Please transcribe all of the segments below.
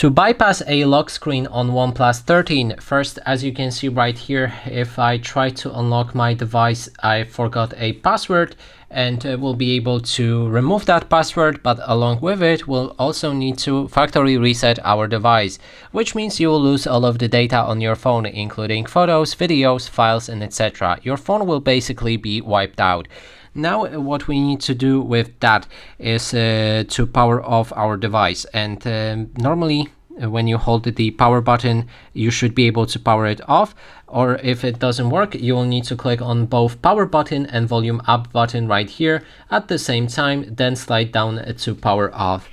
To bypass a lock screen on OnePlus 13, first, as you can see right here, if I try to unlock my device, I forgot a password, and we'll be able to remove that password, but along with it, we'll also need to factory reset our device, which means you will lose all of the data on your phone, including photos, videos, files, and etc. Your phone will basically be wiped out. Now what we need to do with that is to power off our device, and normally when you hold the power button you should be able to power it off, or if it doesn't work you will need to click on both power button and volume up button right here at the same time, then slide down to power off.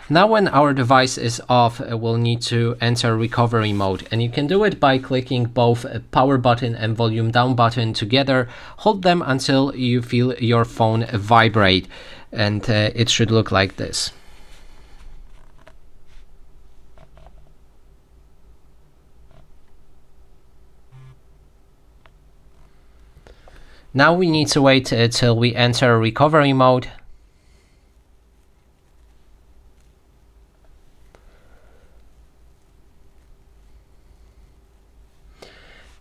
Now when our device is off, we'll need to enter recovery mode, and you can do it by clicking both power button and volume down button together. Hold them until you feel your phone vibrate, and it should look like this. Now we need to wait till we enter recovery mode.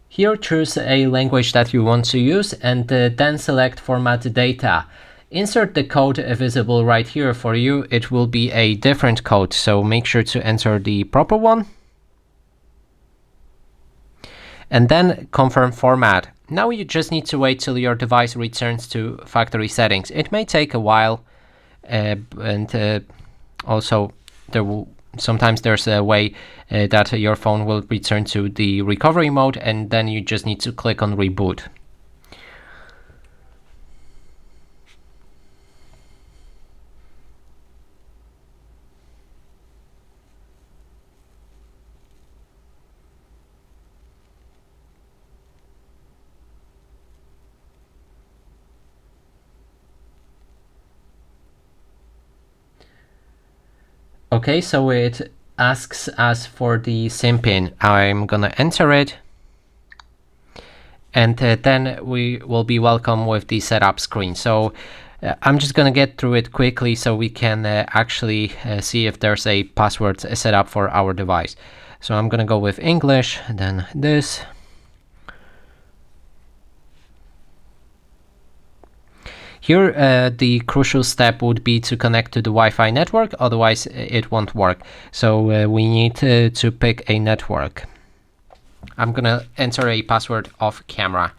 Here choose a language that you want to use, and then select format data. Insert the code visible right here for you. It will be a different code, so make sure to enter the proper one. And then confirm format. Now you just need to wait till your device returns to factory settings. It may take a while, and also sometimes there's a way that your phone will return to the recovery mode, and then you just need to click on reboot. Okay, so it asks us for the SIM pin. I'm gonna enter it, and then we will be welcome with the setup screen. So I'm just gonna get through it quickly so we can actually see if there's a password set up for our device. So I'm gonna go with English, then this. Here, the crucial step would be to connect to the Wi-Fi network, otherwise it won't work. So we need to pick a network. I'm gonna enter a password off camera.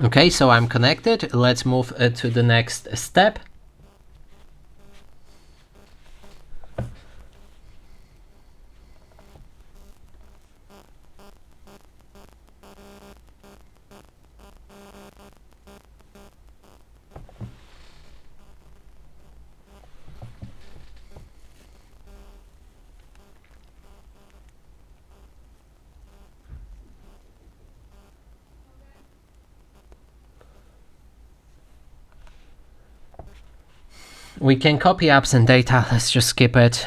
Okay, so I'm connected. Let's move to the next step. We can copy apps and data. Let's just skip it.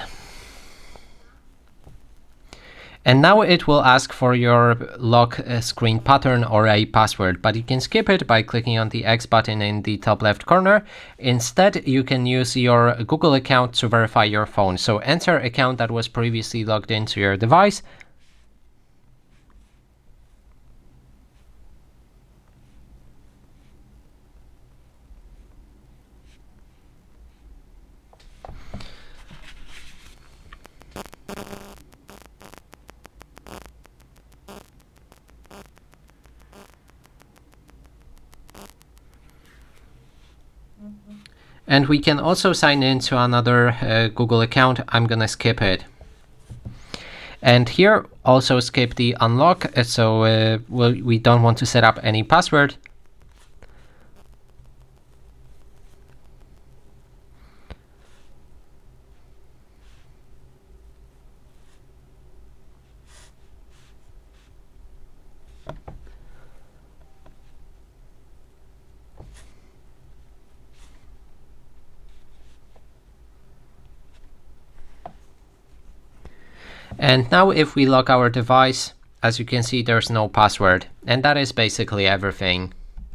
And now it will ask for your lock screen pattern or a password, but you can skip it by clicking on the X button in the top left corner. Instead, you can use your Google account to verify your phone. So enter account that was previously logged into your device. And we can also sign in to another Google account. I'm gonna skip it. And here also skip the unlock, so we don't want to set up any password. And now if we lock our device, as you can see, there's no password, and that is basically everything.